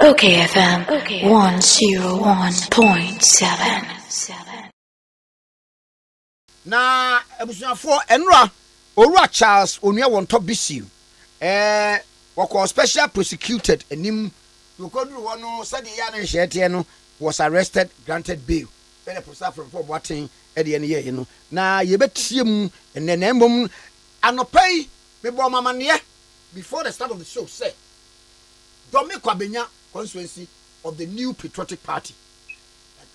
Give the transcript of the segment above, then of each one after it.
okayfm 101.7. Na ebusuafo enra Owura Charles onua won top bisiu wako special prosecuted enim yokoduru wono said ya na nhyetie no was arrested, granted bail. Then the process from Boatin at the end year, na yebetium and then embom anopai me bo mamane before the start of the show say Kwabenya constituency of the new patriotic party.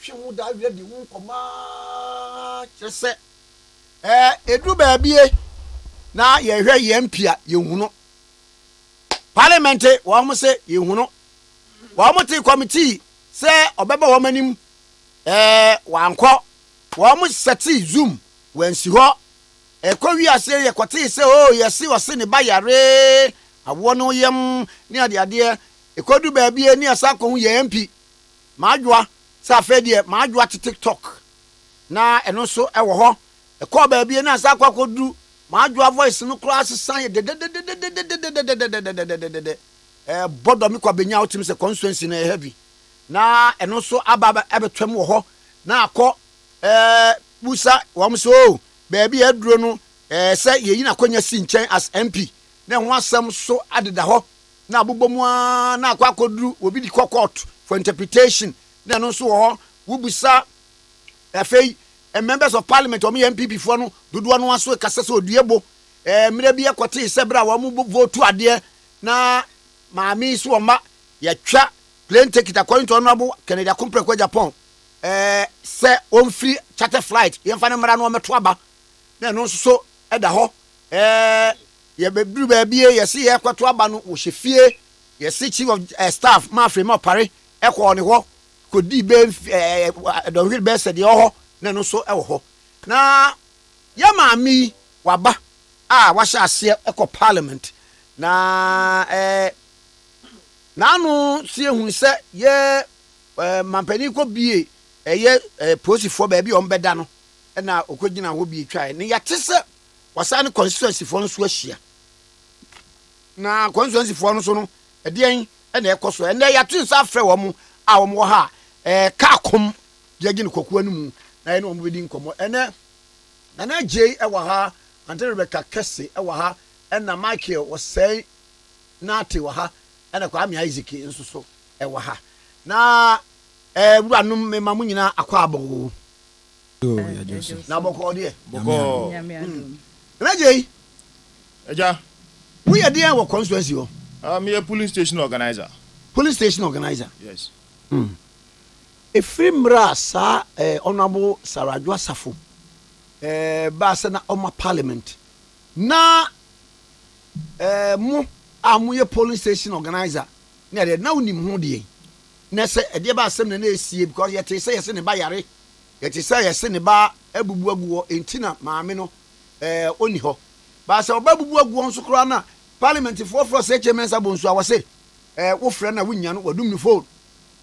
Twimu da we the won koma just say edu baabie na ye hwe ye mpia ye hunu parliament wo mo se ye hunu wo mo ti committee se obeba wo manim wankọ wo mo seti zoom wansi ho ekowi ase ye kwete se o yesi wose ne bayare awo no yem ni ade ekodu baabie ni asako hu ye mp maadwoa sa fedie maadwoa TikTok na eno so ewo ho ekọ baabie na asako akodu maadwoa voice no class san de bodo mi Kwabenya otim se constituency na heavy na eno so ababa ebetwem wo ho na akọ busa wo so baabie aduro no se yeyi na konya si nchen as MP na ho asem so adeda ho na abobomu na akọ akoduru obi di court for interpretation na no so ho wubusa afei members of parliament o me MPP fo no dodo no aso kase se oduebo mire bi ekote se bra wo mu vote ade na maami so ma ya twa plane ticket according to honorable Canada compre kwa Japan se on free charter flight ye mfa ne mra no meto aba na no so eda ho ye bebru ba bie ye se ye kwato aba no wo hwefie ye se chief of staff ma free ma pare ekọ ne ho kodi be do hwil be se de ho na no so ewo ho na ya maami waba wahya ase ekọ parliament na nanu sie hu se ye mampani ko bie ye posifo ba bi o mbeda no na okogina ho bie twae ne yate se wasa ne constituency fo no so ahia na constituency fo no so no edien na ekoso na yate nsa afre wo mu wo mo ha ka kom yegi ne kokoa no mu na ye no mo bedi nkomo ene na J ewa ha Ante Rebecca Kesse ewa ha na Michael was say nati wa ha na kwa ami Isaac nso so ewa ha na wura no me mamu nyina akwa abo ya Joseph na boko de boko na J eja we are there what constituency o me a police station organizer yes Efrimra sa honorable Adwoa Sarfo ba se na oma parliament na mu amuye police station organizer na de na unim ho de na se ede ba asem na na esie because yete se yese ne ba yare yete se yese ne ba abubu aguo entina maame no oni ho ba se oba abubu aguo nso kra na parliament for se chemensa bonso awase wo frɛ na wunya no wadum ni phone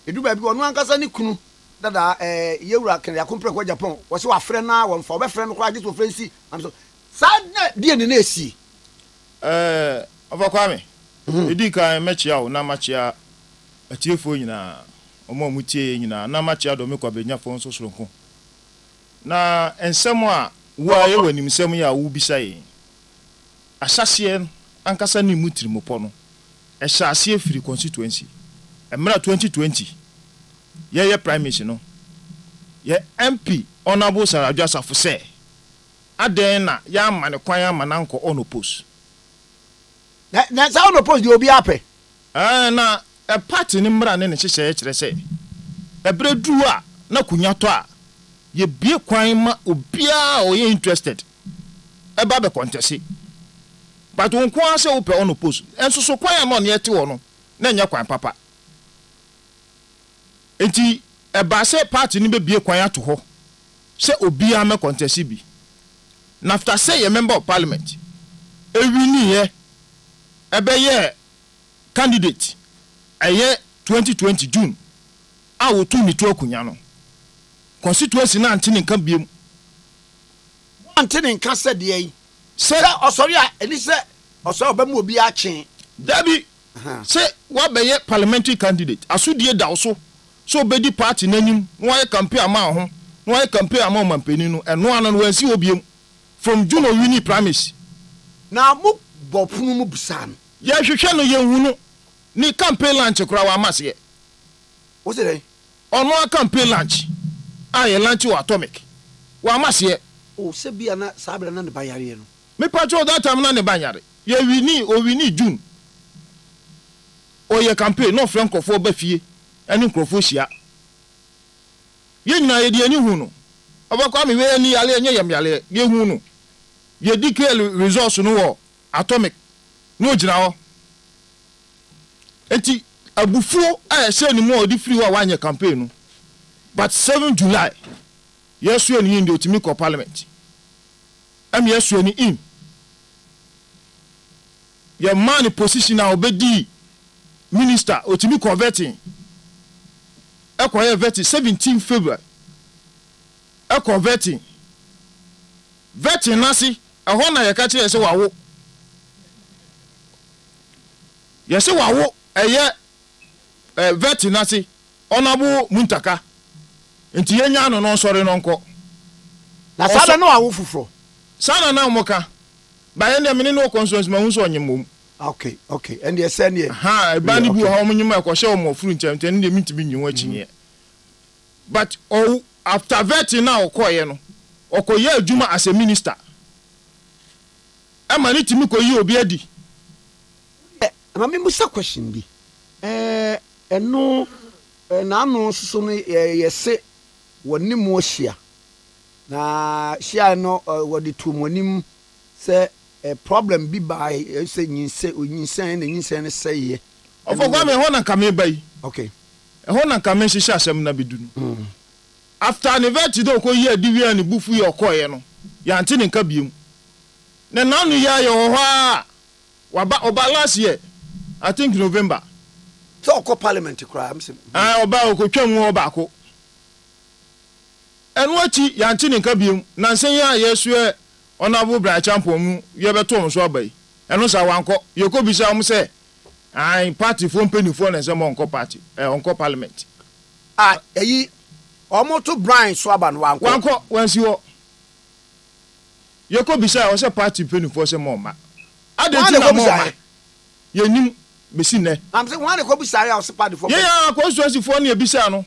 edu ba bi ono ankasa ne kunu dada yewura Canada compre kwa Japan wo se wa frɛ na wo mfa oba frɛ no kwa agito frensi am so sa die ne na esi Ofa Kwame edi kan mechia o na machia atiefo nyina omo mutie nyina na machia do me Kwabenya fo nso soronko na ensem a wo aye wanim sem ya wo bisaye asase ankasa ni mutirimopo no ehase free constituency emra 2020 ye prime minister no ye MP honorable Adwoa Sarfo say aden na ya mane kwan amananko on oppose na sa on oppose di obi ape na a party ni mra ne hyehyɛ kyerɛ sɛ ebredu a na kunyato a ye bie kwan ma obia o ye interested eba be contest but won kwa se wo pe on oppose enso so kwan ama ne yete wo no na nya kwan papa enti eba se party ni be bie kwan ato ho se obia me contest bi na after say a member of parliament ewini ye ebe ye candidate aye 2020 June a wo tu ni to akunya no constituency na antene nka biem antene nka se de yi se osori a eni se osori oba mu obi a chen dabi say what be parliamentary candidate asudie da so so obedi party nanim why campaign ama ho why campaign ama mampani no eno anu no wansi obiem from June or uni promise na mo bopunu mu busan ye hwehwe no ye hu no ni campaign launch kura wa amase o se dey ono campaign launch aye launch wa atomic wa amase o se bia na sabra na ne bayare no me pacho that time na ne banyare ye wini June o ye campaign no frankofo ba fie eni nkrofo hia ye nyina ye de ani hu no obakwa me we ani yale enye yamyale ye hu no ye declare resource no wo atomic no gina ho enti abufuo a se ni mo odi free wa wanye campaign no but 7 July yesu eni indi otimi ko parliament am yesu eni in ye man position a obedi minister otimi converting ekoye vetting 17 February converting nasi ehon na ye ka kire se wawo ye se wawo eye vetting nasi onabu muntaka enti yenya no no sori no nko na sada no wawo fufuro sana na moka ba ye ndem ni no consensus ma hu so onyemom okay and you say ne ha e ba ni bu ha omnyima e ko hye o mo furu ntem ntem ne mitimi nyiwa chinye but oh after vetting na okoye no okoye adwuma as a minister ama ni timi ko yi obi adi ama me musa question bi eno na no so no yese woni mo hia na hia no wodi tu monim se problem bi by se nyinsen ne seye ofogwa me ho na kame bai okay ho na kame hihia asem na bidu no after an event do ko yi adi wi ani bufu yi okoye no ya nti ne nka biem na nanu ya ye ho a oba last year I think November so oko parliament cry am say oba okotwam oba ko enu achi ya nti ne nka biem na nsen ya yesu honorable Brian Champion mu ye beto nso abai enu sa wanko ye ko bisa mu say ai party fo mpenifo na nsem onko party onko parliament eyi omoto Brian so aba no wanko wansi wo ye ko bisa o say party mpenifo se mo ma adenti na mo ma ye nim besi ne am say wan ko bisa ya o say party for ye ya ko so fo na bisa no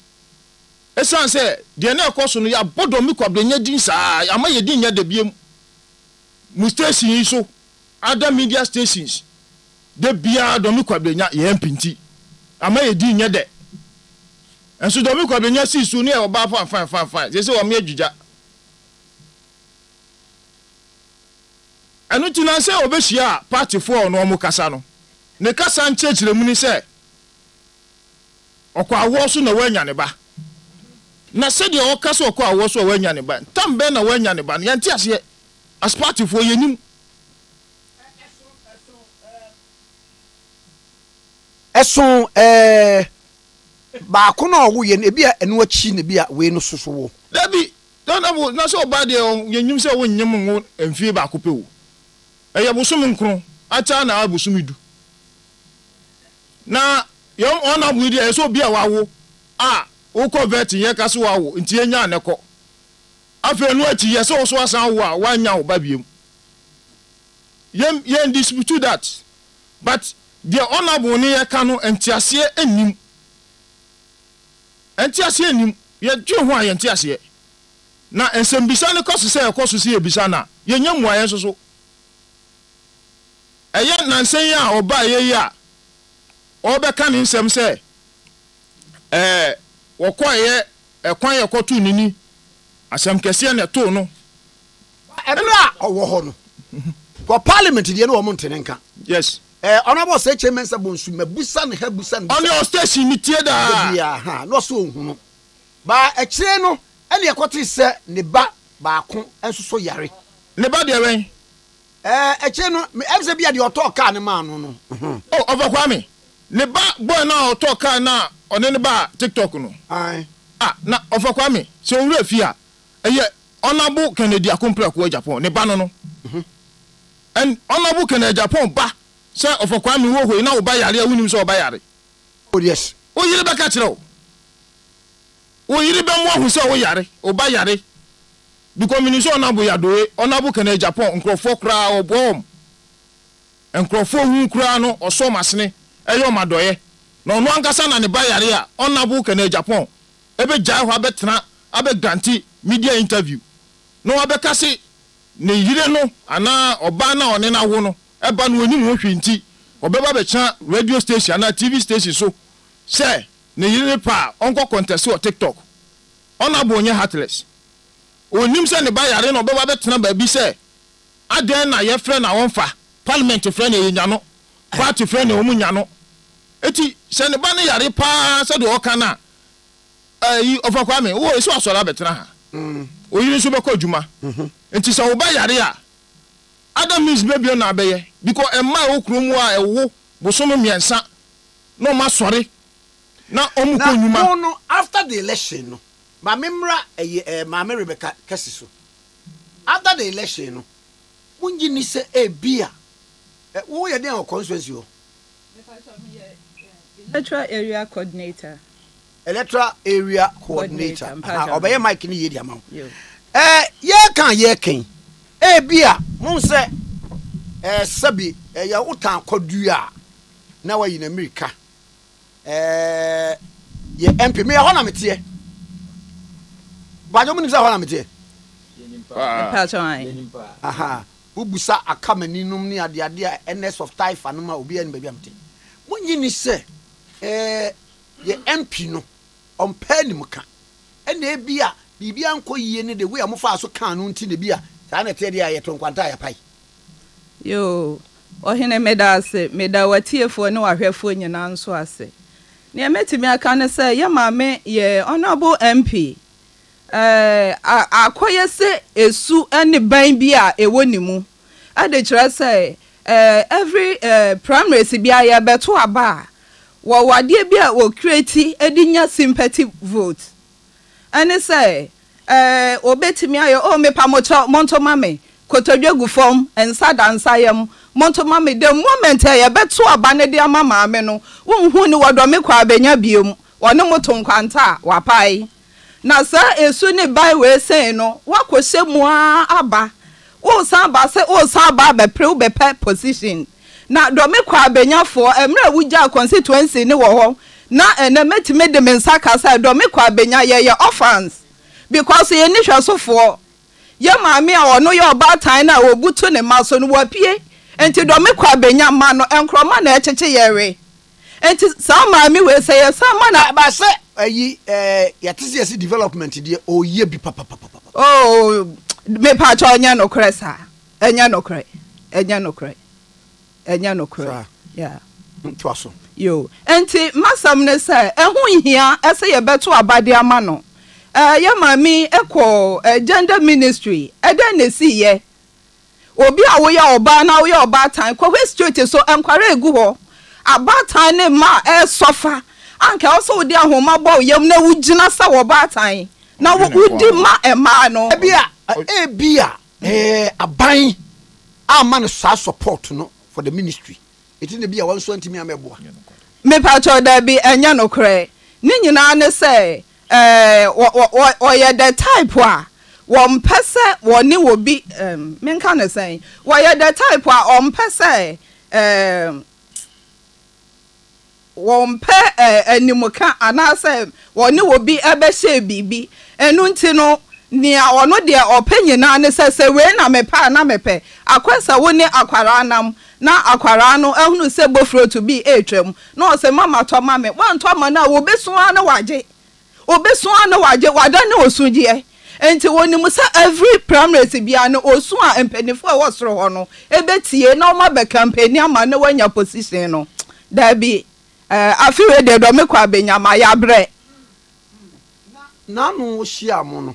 esan say de na ekoso no ya bodo mi Kwabenya din sa ama ye din nya da biem mu station so other media stations de bia do mi Kwabenya ye mpinti ama ye din nya de enso do mi Kwabenya si su ne e oba fine je se o me adwuja anu ti na se obehia party for no mo kasa no ne kasa nchechire mu ni se okwa awo so na wanya ne ba na se de o kasa okwa awo so wanya ne ba tambe na wanya ne ba ne yanti ase as party for yenim eson ba ko na owo ye ne bia enu achi ne bia we no soso wo dabi don abo na so ba de yenyim se wo nyem wo emfie ba ko pe wo eye busum nkro acha na abusum du na yom ona bu de so bia wawo wo convert ye ka so wawo nti enya aneko afa enu achi ye so so asan wo wanya wo babiem yem dispute that but the honorable ne ye ka no entiase enim ye dwe ho aye entiase na ensembisa ne koso se ekoso se ebisa na ye nyam waye so eye nansen ya oba ye ya obeka ni nsem se wokoye ekwan ye kotu nini asem kese na to no ebra owo ho no for parliament die no wo montene nka yes honorable say chairman sabonsu mabusa ne habusa ne on your station ni tie da ya no so ohun no ba ekire no ene ekote se ne ba ko enso so yare ne ba de wen ekire no emse bia de oto ka ne ma no Kwame ne ba boy na oto ka na one ne ba TikTok no na Kwame se owura fia eye honorable Kennedy Akomplek ko Japan ne ba no and honorable Kennedy Japan ba say of a kwame wo ho na wo ba yare a wunim so oba yare. Oh yes. O yire be ka kire o. O yire be mo ho so wo yare, oba yare. Because minister onabu yadoe, onabu kene Japan nkrofo kra obom. Nkrofo hu kra no oso masene, eyo madoye. Na ono ankasa na ne ba yare a onabu kene Japan. Ebe jai ho abetena, abe garanti media interview. No abeka se ne yire no ana oba na one na wo no eba no onim ho hwenti obeba be cha radio station na TV station so say ne yire pa onko contest o TikTok ona bo onye heartless onim se ne ba yare no obeba betena ba bi say aden na ye frɛ na wonfa parliament frɛ na yenya no party frɛ na omunya no eti se ne ba ne yare pa se de oka na ofakwa me wo esi asora betena ha oyiri so be ko djuma enti se wo ba yare a Adam means baby na abeye because emma okromu a ewo bosomo miensa no ma sore na omuko nyuma no after the election no ma memra ma me Rebecca Kesiso after the election no munji ni se bia wo ye den constituency o electoral area coordinator obeye Mike ni yedi ama ye kan bia mun se sabi ya utan kodua na wa yin America ye MP me ho na metie ba jo mun se ho na metie aha ubusa akamani num ni ade NS of Taifa no ma obi ani ba bia mete mun yin se ye MP no on pen muka ene bia bibia nko yie ne de we amofa so kan no nti ne bia sana te dia ye tonkwanta ya pai yo ohene meda watiefo ne wahwefo nyina nso ase ne metimi aka ne se ye maame ye honorable MP akoye se esu ene ban bi a ewonimu ade kire se every primary bia ye beto aba wo wade bia wo create edinya sympathy vote ene se obetimi ayo o mepa monto mame kotodwegu fom ensa dansayem monto mame the moment ye beto aba ne de ama maame no wonhu ni wodome Kwabenya biom wone motonkwanta wapai na sa esu ni bai we sen no wakose mu aba o san ba se o san ba be pre be position na dome Kwabenya fo emra wugya constituency ni wo ho na ene metime de mensa kasa dome Kwabenya ye offense because ye ni hwasofo ye maame a ono ye obatan na obutu ne maso no wapie enti dome Kwabenya ma no enkroma na echeche yere enti sa maame we say ye sa ma na ba se ayi yatisi development die o ye bi papa oh me pa cho nya no kre sa enya no kre yeah ntwaso yo enti masam ne say ehun hia ese ye beto abade ama no ye mami ekọ gender ministry eden na si ye obi a wo ye oba na wo ye oba tan ko street so enkware egu ho aba tan ne ma sofa anka also di ahoma bo yem na wugina sa wo ba tan na wudi ma ema no ebia aban ama no sa support no for the ministry it in bia wan so antimi ameboa me pa cho da bi enya no kre ni nyina ne say oye the type wa won pese woni wo bi menka ne say oye the type wa on pese won pe animuka anase woni wo bi ebe hye bibi enu nti no nia ono de opanyina ne se we na mepa na mepe akwesa woni akwara anam na akwara no ehunu se bofro to bi etwam na o se mama to mame wan to ma na wo besu ana waje obesu ana waje wadane osugie enti woni musa every primary bia no osu a empanifo a wosoro ho no ebetie na o ma be campaign ama na wanya position no da bi afiwe de do me Kwabenya ma ya bre na no hia mo no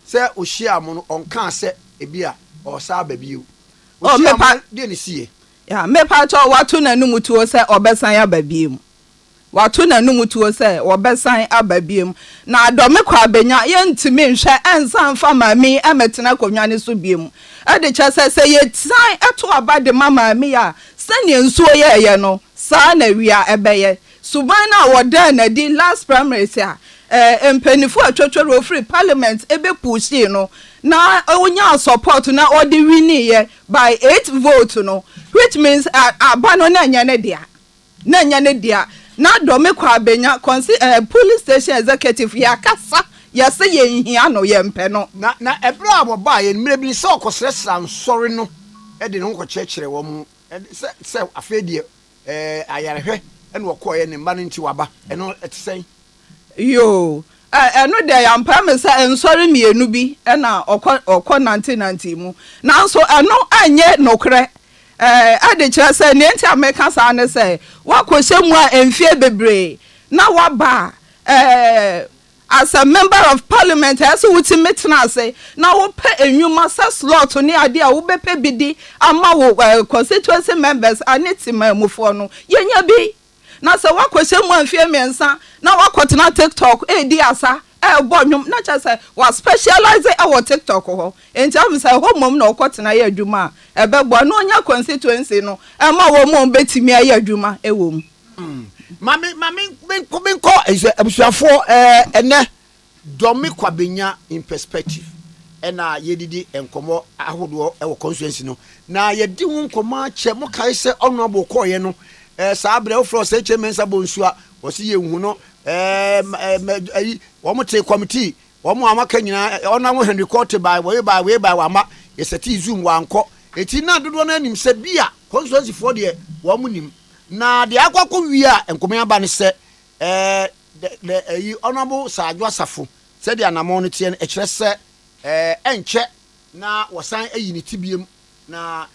se o hia mo no onka se ebia o sa ba biu o me pa de ne sie ya me pa to watu na numutuo se obesan ya ba biu watu na numutuo se obesan ababiem na adome Kwabenya ye ntimi nhwe ensan fa mami emetena konwane so biem ade cha se ye san eto abade mama mi ya sani nsuo ye no saa na wia ebeye suban na wodan na di last primaries a empenifo atwotworo free parliament ebe pushi no na onya support na odi wini ye by 8 vote no which means abano na nya ne dia na dome Kwabenya police station executive ya kasa ya se ye hia no ye mpe no na ebra aboba ye mire bi se okosresra nsori no e de no nkokyekyere wo mu se afedie ayarehwe ene wokoye ne mba no nti waba eno etisen yo eno de ya mpa me se nsori mienu bi na okọ 1990 mu na so eno anye nokre ade kira say ne nti ameka sa ne say wakohye mu a emfie bebre na waba as a member of parliament as wuti metina say na wo pe enwuma sa slot ni ade a wo be pe bidi ama wo constituency members aneti mamufo no yenya bi na say wakohye mu amfie mensa na wakotena TikTok di asa bonwum na cha say wa specialize our TikTok ho enti am say ho mom na okotena ye adwuma ebebo na onya constituency no ma wo mom betimi aye adwuma ewom mami ko abusuafo ene domi Kwabenya in perspective ena yedidi enkomo ahodo e wo constituency no na yedi hu nkomo ache mo kai se honorable koye no saa bre ofro se chemensa bonsua wo se ye hu no wo mo te committee wo mo amaka nyina ona mo Henry Court by we by wama yeseti zoom wanko eti na dodo na anim se bia constituency for de wo mo nim na de akwakọ wi a enkomya ba ne se honorable Adwoa Sarfo se de anamon no tie e kire se enche na wosan ayi ne tibiem na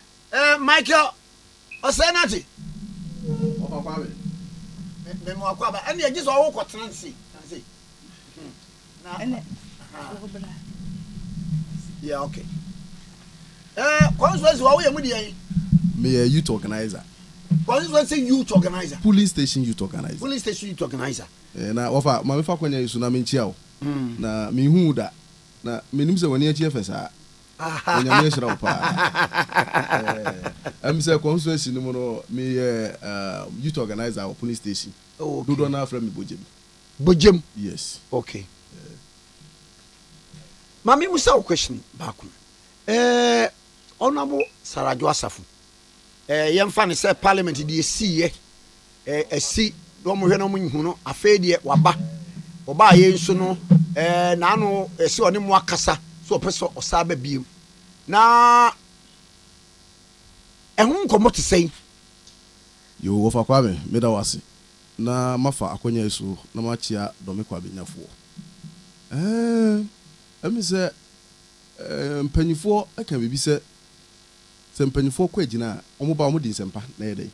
Michael osenati memo akwa ba ene egiso wo kwotena nsi na yeah okay constituency wo ye mu de yin me a youth organizer. Constituency youth organizer. Police station youth organizer. Police station youth organizer. Na wafa ma me fa kwanya isu na me nchia o. Na me hu da. Na me nim se woni achi efesa. Onya me shira opa. Am se constituency no no me youth organizer of police station. Oh. Do do na from me bojem. Bojem? Yes. Okay. Mami musa question back. Honorable Adwoa Sarfo. Yemfa ne say parliament di esi esi do mo hwe no mo nhu no afa die waba oba ye nso no na no esi one mo akasa so opeso osaba biem na ehun komo te sei yo wo fa Kwame me da wase na mafa akonya isu na machia domi Kwabenya fo emi se mpanyifo aka bibi se sempanyifo kwa gina omoba omodi nsempa na yede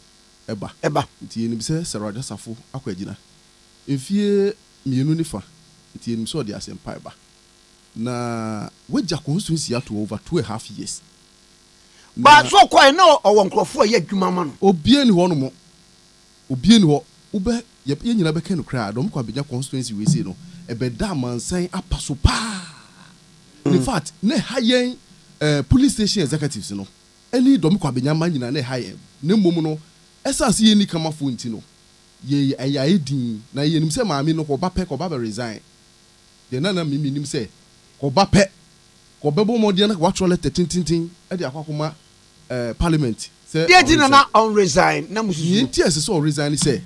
eba nti ni bi se Adwoa Sarfo akwa gina mfie mienu nifa nti ni so de asempa eba na wagya constituency ato over 2.5 years ba so kwa na owo nkrofo ye adwuma ma no obie ni ho no mo obie ni ho ube ye nyina be kanu kra dom Kwabenya constituency we say no ebe da mansan apaso pa in fact ne hayen police station executives no any dom Kwabenya man nyina ne hayen ne mom no esase ye ni kama fo nti no ye ayedin na ye nim se maami no ko ba resign de na mimi nim se ko ba pe ko bebo mo de na wa trole tintintin e de akwakoma parliament se de di na on resign na mususu ye nti ese so resign se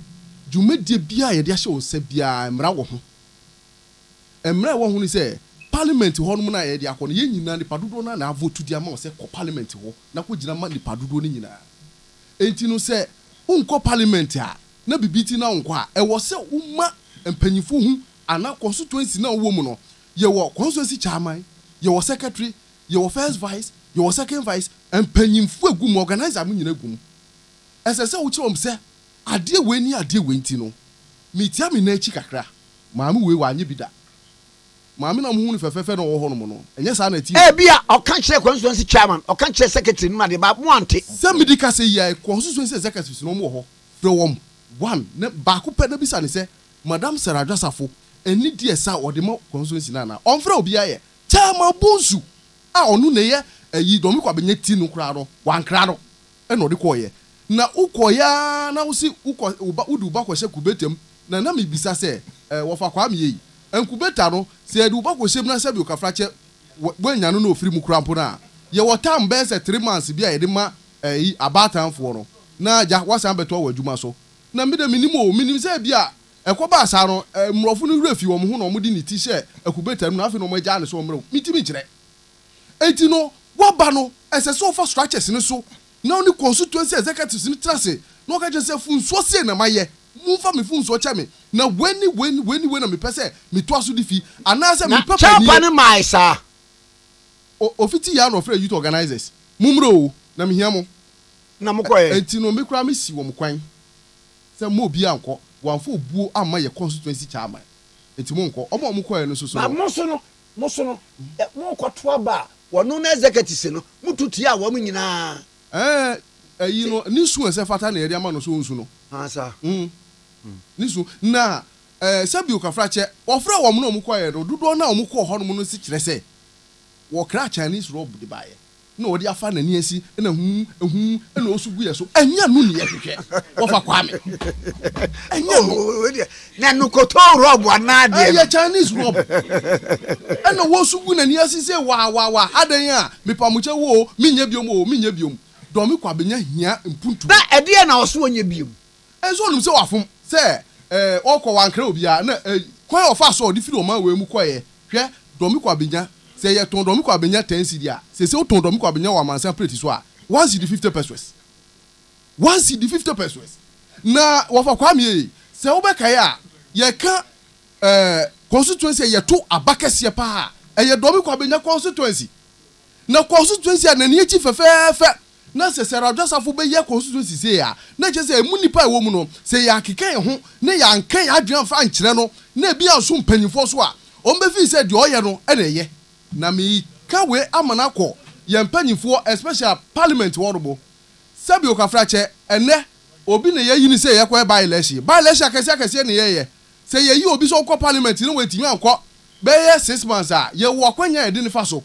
dwumadie bia ye de ahye wo se bia mra wo ho ni se parliament ho no na ye de akọ na ye nyina ni padodo na vote dia ma wo se ko parliament ho na ko gina ma ni padodo ni nyina enti no se unko parliament a na bibiti na unko a e wo se umma empanyifo hu ana constituency na wo mu no ye wo constituency chairman ye wo secretary ye wo first vice ye wo second vice empanyifo agum organizer mu nyina agum ese se wo chirom se ade we ni ade we nti no mitia me na echi kakra maamu we wa anye bida maami na mu hu ni fefefe no wo ho no mo no enye sa na ti bia o kan kire constituency chairman o kan kire secretary no de ba mo ante se medical say ye constituency executive no mo ho fre wom one ne ba ko pe na bisa ne se madam Adwoa Sarfo eni die sa o de mo constituency na on fre obi aye chairman bonsu a onu ne ye ayi domi Kwabenya ti no kra no wan kra no e no de ko ye na ukoya na usi uko udu ba kwese kubetem na na mebisa se wo fa kwa me yi enkubeta no se edu ba kwese na se bi okafrache wanya no ofiri mu krampo na ye wotam be se 3 months bia ye de ma abatanfo no na ja wasan beto wadwuma so na me de minim se bia ekoba asa no mrofo no refi wo mo ho no mo di ni ti she akubeta no afi no mo ja ne so mro mitimi kire enti no waba no ese so for structures ni so na oni constituency executives ni trase no ka je se funso se na maye mumfa me funso cha me na weni na me pese me to aso di fi ana se me papa ni ni mai sa ofiti ya no free youth organizers mumro na me hia mo na mo koye enti no me kura me si wo mo kwan se mo bi anko wanfo buo amma ye constituency chairman enti mo nko omo mo koye no so na mo so no mo kwato aba wono na executives no mututu a wo mo nyina you know nisu se fata na area ma no so nsu no asa nisu na sabi okafrache ofra wo mo no mo koye do dodo na mo ko ho no no si kire se wo kra Chinese rob de bae na wo de afa na ni asi na na osugu ye so anya no ne ye hwehwe wo fa kwa me anya no na no koto rob anade ya Chinese rob na wo osugu na ni asi se wa adan a mepamuche wo minya biom do me Kwabenya hia mpuntu na ede na oso onye biom enso num se wafom se okọ wankra obia na kwan ofa so di firi o ma we mu koye hwe do me Kwabenya se ye ton do me Kwabenya 10 cedi a se o ton do me Kwabenya wa mansan plate so a 1 cedi 50 pesos 1 cedi 50 pesos na wafa kwa me se wo be kai a ye ka constituency ye to abakese pa ye do me Kwabenya constituency na constituency na ni echi fefefe na se Sarah Joseph be ye constituency se ya na je se mu nipa ewo mu no se ya keken ho na ya nkan ya adwan fa nkyere no na bi anso mpanyimfo so a on be fi se de oye no e na ye na me ka we amana kọ ye mpanyimfo especially parliament worobo sabi okafrache ene obi na ye yini se ye kwa by election akese na ye se ye yi obi so kọ parliament no wetimi ankọ be ye 6 months a ye wo kwanya e de ne fa so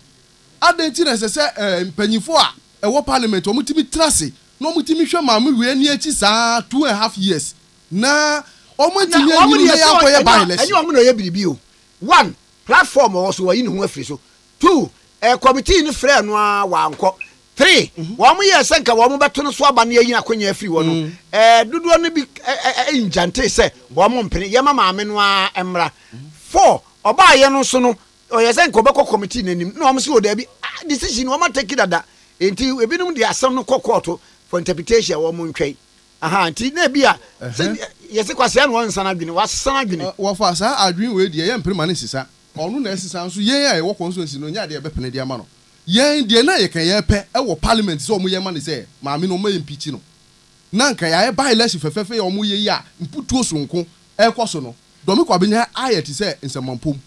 adenti na se mpanyimfo a ewo parliament omutimi trase no omutimi hwe ma me we ni achi saa 2.5 years na omutimi ani na ya koye by election ani omo na ye biribi o 1 platform o so wayi ne ho afiri so 2 committee ni frɛ no a wanko 3 wo mo ye senka wo mo beto no so aba na yayi akonya afiri wo no dodo no bi injante se wo mo mpene ye ma maame no a emra 4 oba ye no so no oye senka obekọ committee nanim na wo mo se o da bi decision wo ma take dada enti ebinum de asam no kokoto for interpretation wo mo ntwai enti na bia yesi kwase no nsa na dwene wasana adwene wo fa sa adwene we de ye mpirima ne sisa onu na sisa nso yen a wo constituency no nya de be pene de ama no yen de na ye kan ye pe e wo parliament so mo ye ma ne se maame no mo ye impeach no na nka ya by election fefefe ye mo ye ya mputuo sonko e koso no do me Kwabenya ayeti se nsemampom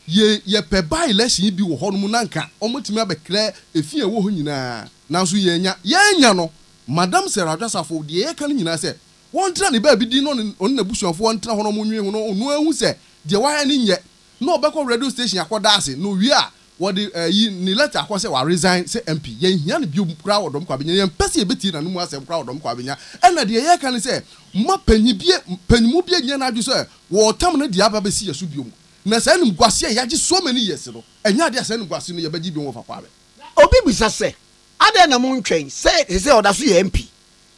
ye pe by election bi wo hono mu na nka omotimi abekre efie wo ho nyina nanso yenya no madam Sarah Joseph de ye kan nyina se won tra ne ba bi di no on na busuafo won tra hono mu nwe hono onu ahu se de wa ya ne nye no obekọ radio station akoda ase no wi a wo de yi ni letter akọ se wa resign se MP ye hia ne bi kura wo dom Kwabenya ye mpese ye beti na no mu ase kura wo dom Kwabenya ena de ye kan se ma panyimu bie nya na adwo se wo tam na dia ba be si yesu biom na se nim gwase ya ji so many years no enya de se nim gwase no ye baji bi wo fa kwabe obi bisa se ade na mo ntwen se oda so ye MP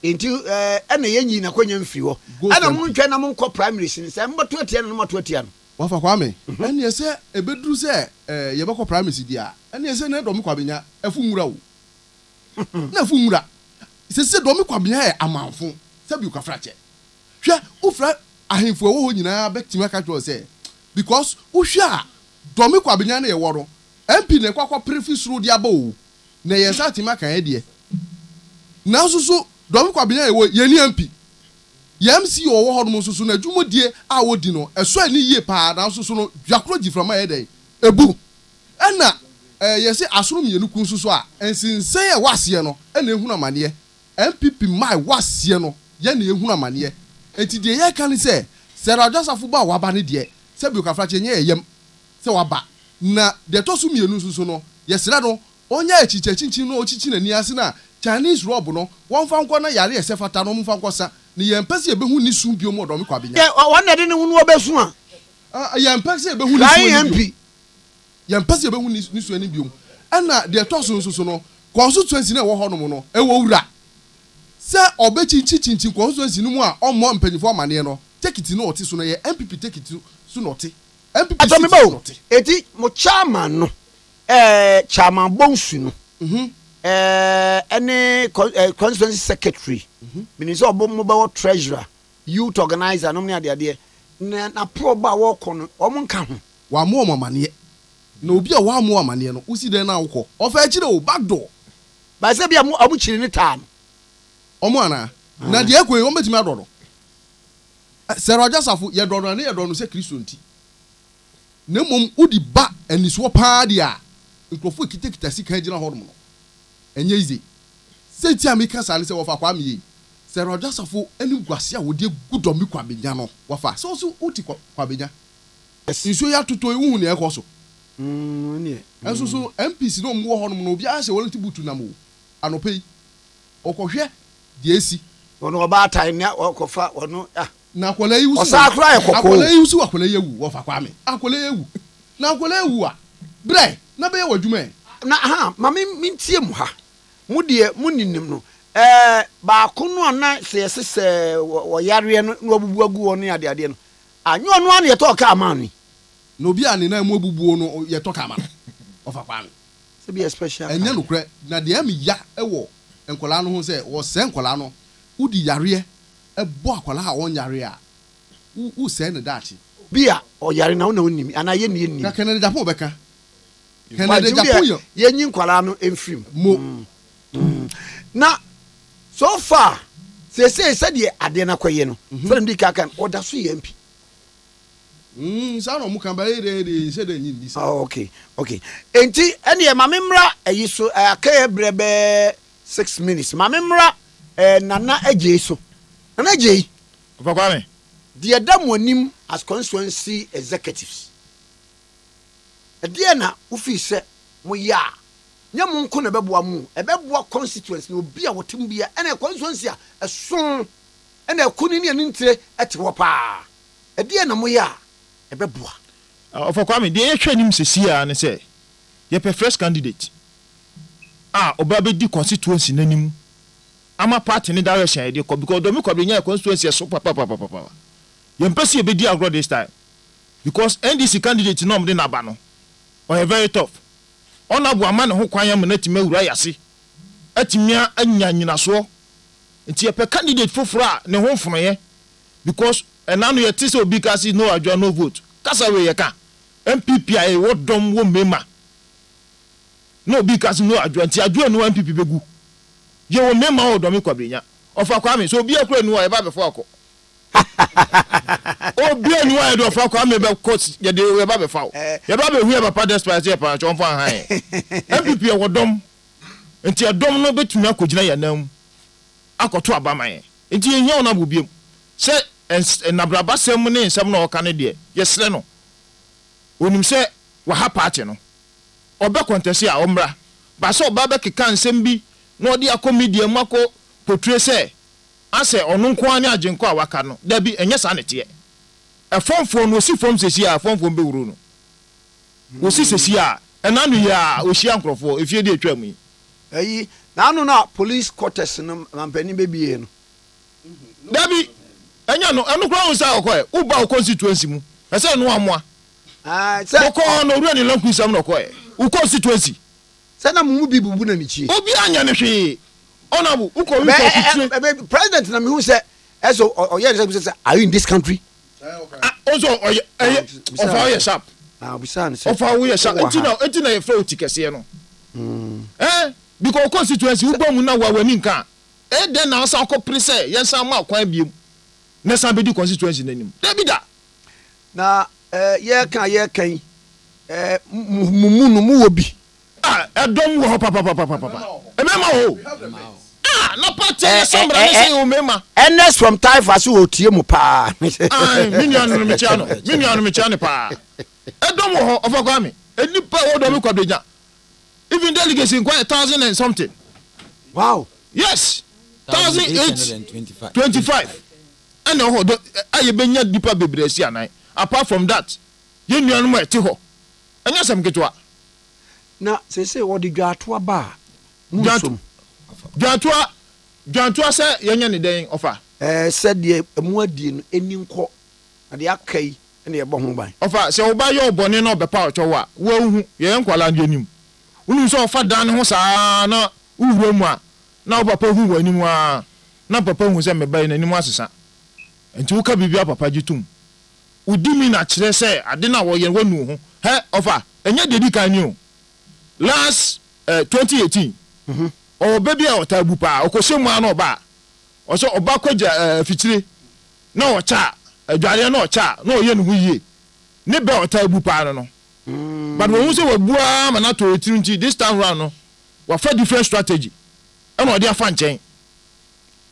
enti ena ye nyi na kwanya mfiri wo ana mo ntwen na mo nkọ primary sin se mboto atia no mo to atia no wa fa kwame ena se ebeduru se ye bekọ primary dia ena se na do me Kwabenya afu nwura wo na afu nwura se do me Kwabenya e amanfo sabi ukafrache hwe ufra ahemfo wo ho nyina betima ka tro se because uhwa do me Kwabenya na ye woro MP na kwakọ preface ro dia ba o na ye sa tima kan de na susu do me Kwabenya ye ni MP MC o wo hodom susu na dwumodie a wodi no eso ani yie pa na susu no dwakro giframa ye den ebu ena ye se asoro mienu kun susu a ensinsen ye wase no ena ehunu amane MPP mai wase no ye na ehunu amane enti de ye kan se Sarah Joseph ba waba ne de se bi okafrache nye yem se waba na de to so mienu susu no ye sira no onya echiche chinchin no ochichi na ni ase na Chinese rob no one fan kwana yare ese fata no mfa nkosa ni yempese ebehu ni su bio mo do me Kwabenya one de ne hu no obesu a yempese ebehu ni su ni yempese ebehu ni su ni bio ana de toso nso no constituency na wo ho no mo no e wo wura se obechi chinchin constituency no mu a omo mpanyifo amane no take it no oti so no ye MPP take it so no oti MPP atomibo eti mo chairman no chairman bonsu no any constituency secretary meaning so obo mo ba treasurer youth organizer no me ade na pro ba wo kono omo nka ho wa mo amane na obi a wa mo amane no usi den na wokọ ofa chire o back door ba se bia mo amu chire ni taa omo ana na de ekwe o metimi adodo se roja safo ye dodo na ye dodo se Kristo nti na mom udi ba aniso pa dia nkrofo kitekita sika gina ho no enye ize se ti amika sale se wo fa kwa mi se roja safo eni gwase a wo de gudo mi Kwabenya no wo fa so uti Kwabenya nso ya toto ewu ne ekoso ne enso so MPC no mo ho no obi a se wo ntibutu na mo anope okohwe de esi ono oba time na okofa ono na akola yi wusu osakra ekoko akola yi wusu akola yewu wo fa kwa me akola yewu na akola yewu a bre na be ye wadwuma na mami mintie mu ha mu de mu ninim no ba kono na se wo yare no obubu agu ono ade no anyo ono an ye to ka amani no bi ani na mu obubu no ye to ka amani wo fa kwa me se be special enya no kre na de am ya ewo enkola no ho se wo se enkola no udi yare ebo akola ha won yare a u se ne dachi bia o yare na wonnim ana ye ne na Kennedy Japan beka Kennedy Japan ye nyin kwala no enfrim mo na so far se de ade na kwaye no so ndi ka kan oda so ye mpi sa no mu kan ba ye se de nyin bisa okay enti ene ye mamemra ayi so akaye brebe 6 minutes mamemra nana agye so nana agye fa kwa me de damonim as constituency executives de na ufi se mo ya nya mo nko na beboa mu ebeboa constituency no obi a wotim bia ene constituency a eson ene kuni ne ntire ete wo pa de na mo ya ebeboa fa kwa me de ye hwanim sesia ne se ye pe fresh candidate oba be di constituency nanim ama party ni direction dey ko because domi Kwabenya constituency so papa ye mpesi e be di agro this time because NDC candidate no mde na ba no o very tough ona bu ama ne ho kwan am na ti mawura yase atimia anya nyinaso nti ye pe candidate foforo ne ho mfono ye because enanu ye tise obi ka si no adwa no vote kasa we ye ka MPP ai wodom wo mema no obi ka si no adwa nti adwa no MPP begu ye wo mema wo domi Kwabenya ofa kwa me so obi akura nu wa e ba befo akọ obi anu wa e do ofa kwa me be court ye de we ba befo ye ba be hu e papa despite ye pa chon fa han MPP e wodom nti adom no betumi akogina ya nam akoto abama ye nti ye nya ona bobiem se nabraba sem ne nsem no oka ne de ye sere no onim se wa ha party no obe contest a omra ba so oba be keka nsem bi no odi akomedia mako portray say ase onu nko ani agenko a waka no da bi enye sa nete e fonfo no si fom sesi a fonfo be wuro no wo si sesi a enanu ya ohia nkrofo efie de atwa mu ayi na anu na police quarters no mampani be bie no da bi enya no enu kra wo sa okoe wo ba constituency mu ese no amoa se ko no ru ani lanku sam no okoe wo constituency se na mu bi bubu na michi obi anya ne hwe onabu uko wi ko president na me hu se eso oye say are you in this country also of our sharp bisan say of our sharp entina ye fra otikese no because constituency wo gbomu na wa wani nka den na asa ko prese ye san ma kwan biem na san be di constituency nanim debida na ye kan mumu no mu obi edom wo papa emema o na party sambra ne say o mema ns from taifa so otie mu pa minianu no mechiano pa edom wo ofakwa me enipa wo do me Kwabenya even delegation quite 1,000 and something wow Yes. 1,825. And no, I been deeper bebresi. Apart from that, you know more tiho. And yes, I'm get to. Now, say what the Jatua bar. Jantua say yenye den offer. Said the muadin any co and the akay and the bomb. Offer say oba your bonnet no be power chowa. Wo ye nkwala ndienim. Unu so offer dan ho saa na uwumu a na papa hu wanimu a na papa hu se me bai na nimu asesa. Enti wo ka bibia papa gitum. Udimi na kire say ade na wo ye wanu ho. He offer enye dedi kan ni o. Last 2018. O baby a otabu pa okoshemu ano ba o so oba kwaja fitire na o cha adware na o cha na o ye no huye ne be otabu pa no but when we say we bua ma na to etirunti this time round no we fa different strategy e no dey afa nchen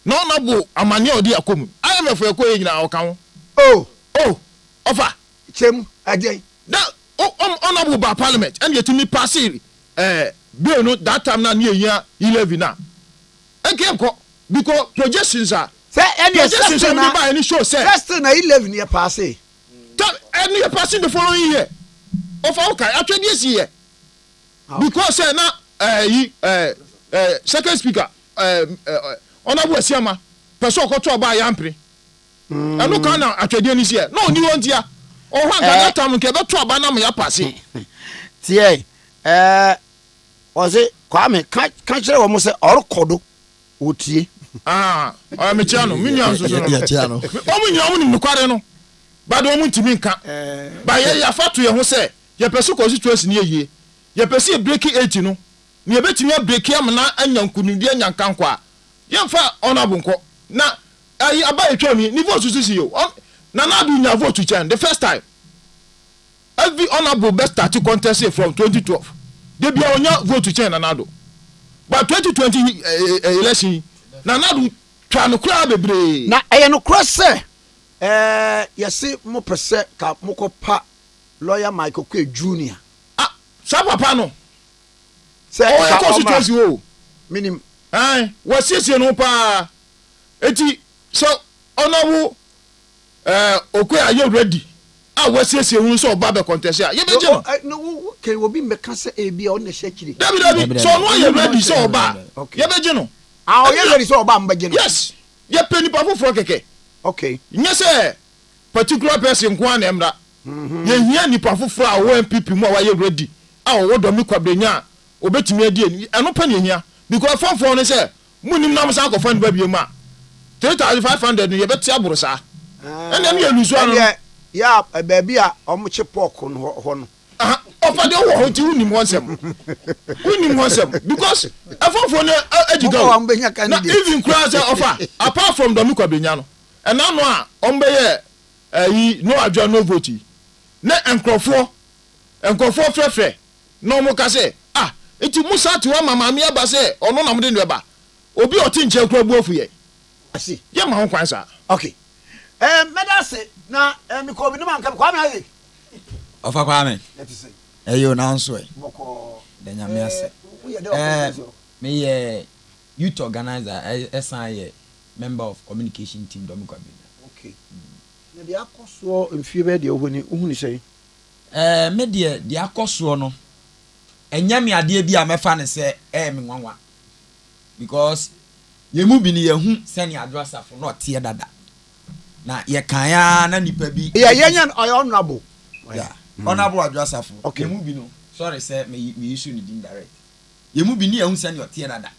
no na bo amane o dey akomu IMF e ko yina o kan oh offer chem agey that honorable ba parliament and yetimi pass bill no that time na near year 11 na again because projections are say any projections are by any show say first na 11 year pass and you passing the following year of okay actually this year because na second speaker honorable Asiama person ko to ba yampre no kan na actually this year no ni won dia o hwan ka that time ke be to ba na me ya pass tie Oze Kwame kan kire wo mo se orokodo otie o me chiano minyan so so no o mo nyam ni nukware no ba do mo ntimi nka ba ye ya fatu ye ho se ye peso constituency ni ye ye pesi break age no ni ye betimi break am na anyankunudi anyankan kwa ye mfa honorable nko na ayi aba etwa mi ni vote susi yo na na do nya vote chan the first time every honorable best start contest from 2012 they be on your vote to change Nanado. But 2020 election, Nanado try no crowd bebre. Na I no cross say. Yes, mo percent ka moko pa lawyer Michael Kwe Jr. Sa papa no. Say ka constituency o. Minim. What sisi no pa. Eti so honorable Okwe are you ready? Wasiese hu so oba be contest ya ye beje no can we be meka say e bia on the shekiri David so no ye ready so oba ye beje no ye ready so oba mbeje no yes ye peni pa foforo keke okay nye say particular person kwa na emra ye hia ni pa foforo a wo MPP mu a wa ye ready wo do mi Kwabenya obetimi adi eno pa ne hia because foforo ne say munim nam sa akofan ba bia ma 3500 ye beti aburo sa ene ye lusu anu ya baby a omoche pork no ho no ofa de wo ti unim wonsem because afofo ne ajiga na even cross offer apart from the Kwabenya no and now no a ombe ye no adwa no vote na enkrofo frefre no mo ka say eti musa ti wa mama mi aba say ono na mo de no eba obi oti nche kro buofu ye asi ye ma ho kwan sa okay medase na mi ko bi no man ka Kwame aye ofa Kwame eyo na nso boko de nyame ase me ye youth organizer esan ye member of communication team do mi Kwabenya okay na dia akoso mfie be de ohuni uhuni sei me de akoso no enyame ade bi a mefa ne se me nwanwa because ye mu bi ni ye hu sene Adwoa Sarfo no tie dada na ye kan ya na nipa bi yenyan honorable honorable Adwoa Sarfo okay mu bi no sorry say me issue ni direct ye mu bi ni ehun sane otie dada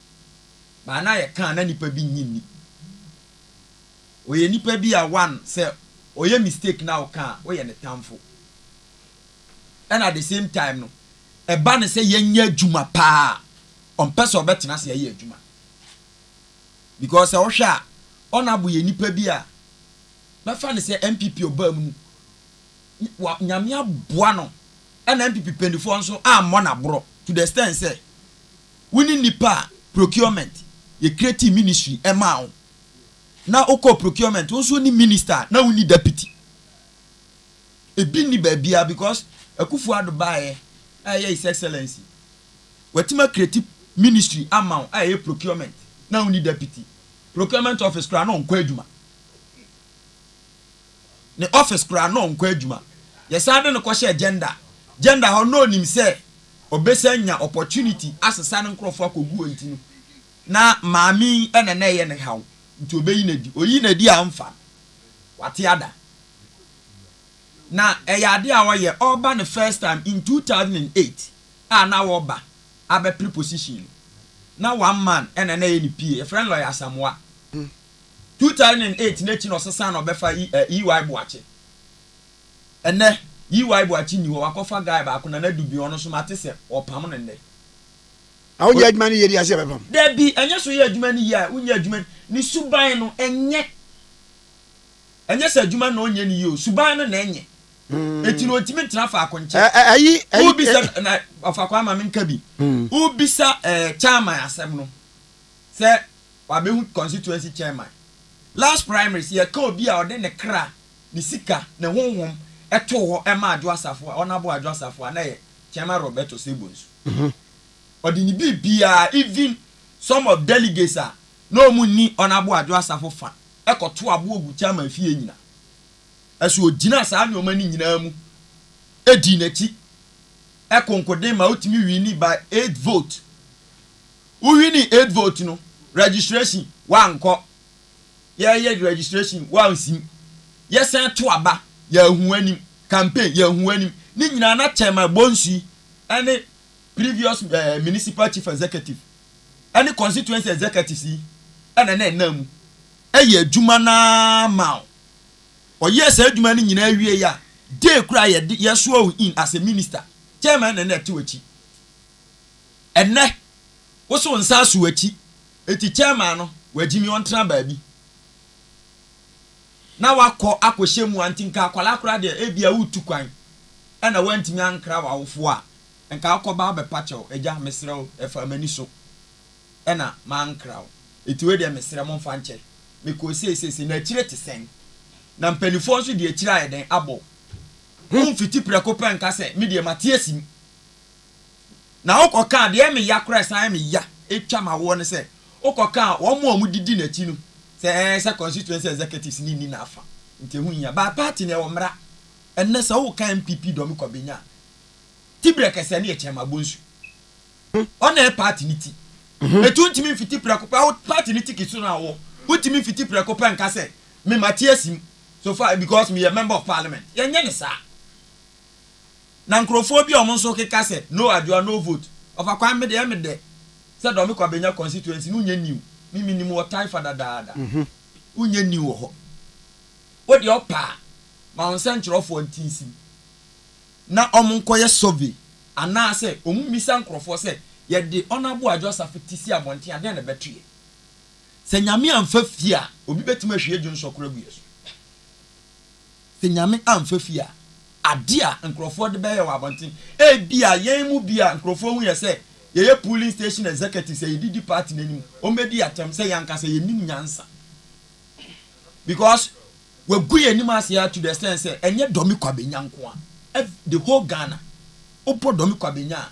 ba na ye kan na nipa bi nyinni o ye nipa bi a one say o ye mistake na o kan o ye ne tamfo and at the same time no e ba ne say yenya adwuma pa on person obetena say ye adwuma because e wo hwa honorable ye nipa bi a na fa ne say MPP oba mu nyame aboa no na MPP pendifo nso ammo na bro to the extent say winning nipa procurement ye create ministry ema na oko procurement nso ni minister na wini deputy ebi ni ba bia because akufu ado baaye his excellency wetima create ministry ama procurement na uni deputy procurement office kra no nkwa adwuma ne office kra no nkwa adwuma yesade no kwahye agenda ho no nim se obesanya opportunity asesa ne nkrofo akogu antinu na maami ene na ye ne haw nti obeyi na di oyi na di amfa wate ada na eyade a wo ye oba the first time in 2008 na wo abe preposition na one man ene na ye ni pie a friend lawyer Samoa 2008 na chi no sesa na obefa EY Boache ene EY Boache ni wo akofa guy ba akona na dubi ono so mate se opam ne nne awo ye adwuma ni ye di ase bebam debi enye so ye adwuma ni ya unya adwuma ni suban no enye se adwuma no onye ni yo suban no na enye eti no otimi trafa akonche ayi ubisa na afakwa ma menka bi ubisa chairman asem no se wabehu constituency chairman last primaries ye ka obi a ode ne kra ni sika ne honhom eto ho e ma Adwoa Sarfo onabo Adwoa Sarfo na ye chairman Roberto Sebonsu odi ni bibia even some of delegates are no munni onabo Adwoa Sarfo fa ekoto abo ogu chairman fie nyina aso ogina saa ne omani nyina mu edi nachi ekonkode ma otimi wini by 8 vote uwini 8 vote no registration wanko ye registration wansim yesen to aba ya hu anim campaign ya hu anim ni nyina na chairman Bonsu ane previous municipal chief executive ane constituency executives ane namu eye adwuma na ma o yes adwuma ni nyina awie ya dey kura ye so in as a minister chairman na ti wachi enne wo so nsa so wachi eti chairman no wagimi ontena baabi na wakọ akohyemu antinka akwala kura de ebia utu kwan ena wantimi ankra wawofo a enka akọba be pacho eja mesrew efa mani so ena mankraw etiwe de mesre mo mfa nche meko sesese na chire te sen na mpanifo nso de chire ayeden abo mfiti preko penka se me de matiesim na okoka de me yakra san me ya etwa mawo ne se okoka wo mo amudidi na chi no se constituency executives ni na afa nte hu nya ba party ne wo mra enne se wo kan MPP do me Kwabenya tibre kese na echema Bonsu ona party ni ti etu ntimi fiti preko pa party ni ti kisu na wo utimi fiti preko pa nka se me matiesim so far because me a member of parliament yenye ne sa na nkrofo bi o nso keka se no Adwoa no vote of akwa me de se do me Kwabenya constituency no nya new mimi ni mo tai fada daada unye new ho wo de opa ma on sentrofo ntinsim na omunkoye survey ana se omumisa nkrofo se ye de onabo Adwoa Sarfo tisi abonte ade na betue se nyame amfa fia obi betima hwe adwun sokora bu yeso se nyame amfa fia ade a nkrofo de be ye wa abonte e bia yen mu bia nkrofo hu ye se ye polling station executive say didi party nanim o medi atem say yanka say yenim nyansa because we guye nim asia to the extent say enye domi Kwabenya nko a the whole Ghana opo domi Kwabenya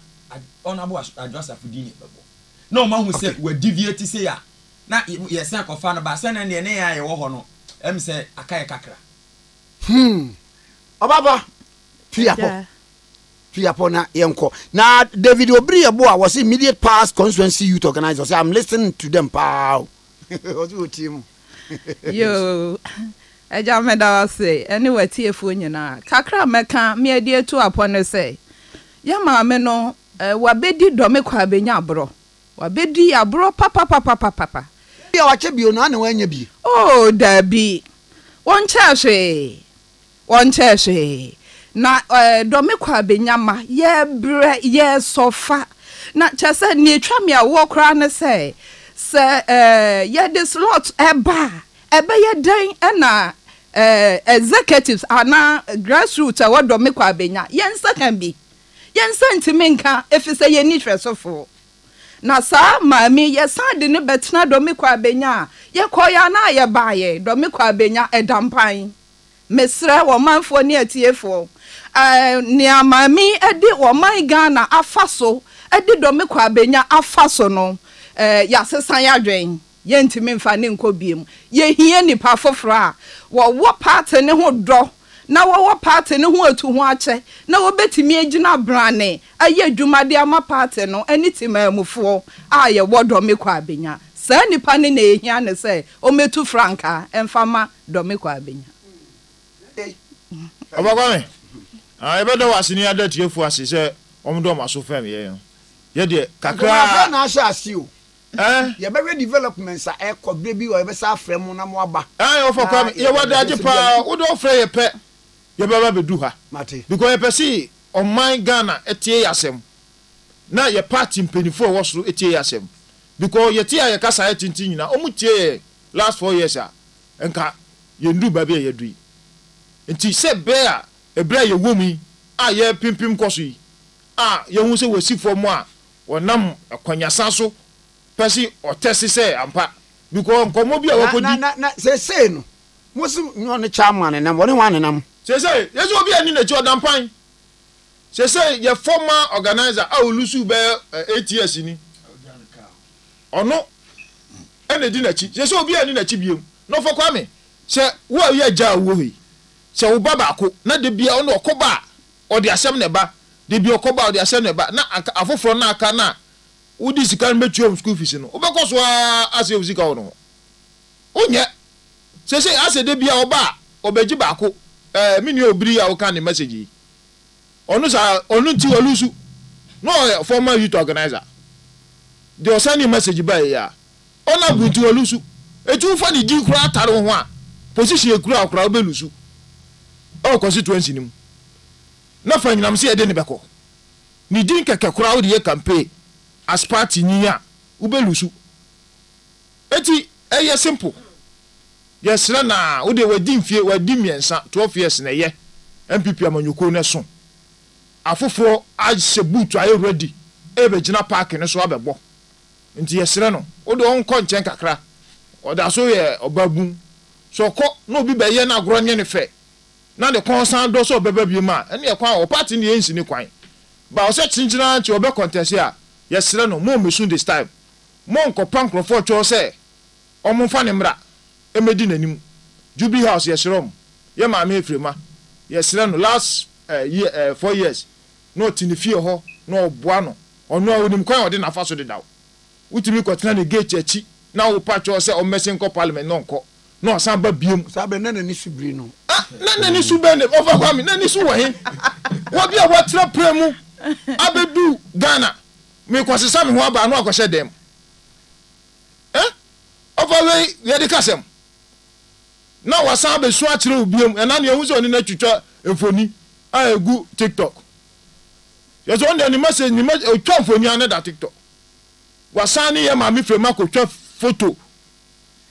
onabo Adwoa Sarfo dini bebo no ma hu say we deviate say ya na yes akofa no ba say na ne ya ye wo ho no em say akaye kakra obaba Tuyapo na yenko. Na David Obri Adwoa was immediate past constituency youth organizer. So I'm listening to them, pal. What's your team? Yo, I just made our say. Anyway, TF na kakra meka me adie to upon say. Ya ma me no wabedi do me Kwabenya abro. Wabedi abro papa. Ya wache bi ono na wanya bi. Oh, Dabi. One cheshe. Na do me Kwabenya ma ye bre ye sofa na chese ni twa me awo kra ne se ye this lot eba ye den na executives ana grassroots a do me Kwabenya yensa kan bi yensa ntimi nka efise ye ni hwesofo na sa maami ye sa de ne betena do me Kwabenya ye koya na ye baaye do me Kwabenya edampan mesra wo manfo ne atiefo ni amami edi wo man Ghana afaso edi do me Kwabenya afaso no ya sesan ya dwen yɛntimi mfa ne nkɔ biem yɛhia nipa foforɔ a wɔwɔ party ne ho dɔ na wɔwɔ party ne ho atu ho akyɛ na wɔbɛtumi agyina brane ayɛ adwumade ama party no ɛne timamufoɔ a yɛwɔ dɔme Kwabenya saa nipa ne na ehia ne sɛ ɔmɛtu franka ɛmfama dɔme Kwabenya Obakwame ebe wase ni ada tiefo ase sɛ ɔmdo maso fam ye de kakra na ahye ase o ye be developments a ekɔbre bi o be sa afrɛ mu na mo aba Ofakwame ye wada agye pa wo do frɛ ye pɛ ye baba bedu ha because ye pɛ si ɔman Ghana etie yasɛm na ye party mpanifo wo soro etie yasɛm because ye tie ye kasa ye tintin nyina ɔmu tie last 4 years a enka ye ndu ba bi ye dui nti se be a ebra ye womi a ye pimpim koso yi a ye hu se wasi fo mu a wonam akwanyasa so pesi otesi se ampa because nkomo bi a wakodi na se no musu nyo ne chairman na woni wan nam se yeso obi ani na chi odampan se ye former organizer a olusu be 8 years ni ono ene di na chi se obi ani na chi biem no for Kwame se wo ye ja wo hi se wo baba ko na de bia ono okoba o de asem ne ba de bia okoba o de asem ne ba na afoforo na aka na udi sika metuom school fees no obekoso ase ofisika ono onye se ase de bia oba obeji ba ko mini obiri ya oka ne message onu sa onu ti olusu no former youth organizer de osani message ba ya ona bunti olusu etu fa ni di kura atare ho a position ekura akura obelusu o constituency nim na fa nyinam se ede ne beko ni din keke kura wo de campaign as party nya ubelusu eti eye simple yes na wo de wadi mfie wadi miensa 12 years na ye MPP amanyoko ne so afofo agye boot aye ready ebe gina park ne so abebo nti yes no wo de onko nchen kakra oda so ye obabu so ko no obi be ye na agro nye ne fe na de konsan do so beba bi ma ene ye kwan o party ne yensi ni kwan ba o se chinchina nti obe contest ya yes no mo mesun this time mo nko pankrofo cho se omfa ne mra emedi nanim Jubilee House yesrom ye ma me efrema yesre no last year 4 years no tinifie ho no oboa no ono onim kwan ode na faso de dawo utimi kwatena ne gate achi na wo pacho se o mesin ko parliament no nko no san ba biem sabe na ni subiri no na ni su bene over Kwame na ni su wo he wo bia wo tra premu abedu Ghana me kwasesa me ho aba no akwhye dem over we ye de kasem na wasan be so akire obiem ena ne ehu se oni na twitwa emfoni a egu TikTok yeso on the message ni twa emfoni ane da TikTok wasan ne ye ma me frema ko twa photo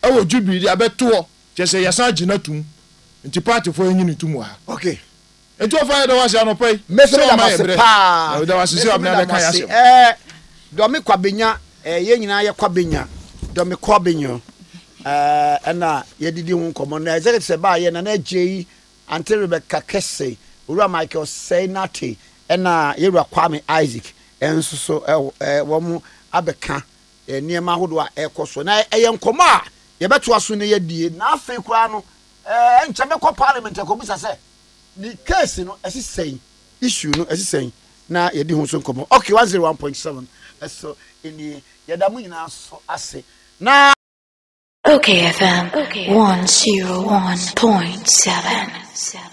ewo Jubilee abeto chese yasan gina tum nti party fo enyi tum ha okay enti ofa da wase anopai mese da wase pa da wase se abna be kan yase dɔme Kwabenya ye nyina ye Kwabenya dɔme Kwabenya na yedidi hu komo na ezeke se ba ye na agyi ante Rebecca Kesse ura Michael Senate na yewura Kwame Isaac enso so wo mu abeka niema hodo a ekoso na eye nkomo a ye beto aso ne yedie na afi kura no enche be parliament ko bisa se ni case no esisen issue no esisen na yedi hu so nkomo okay 101.7 so ini yedamu nyina so ase na OKFM 101.7.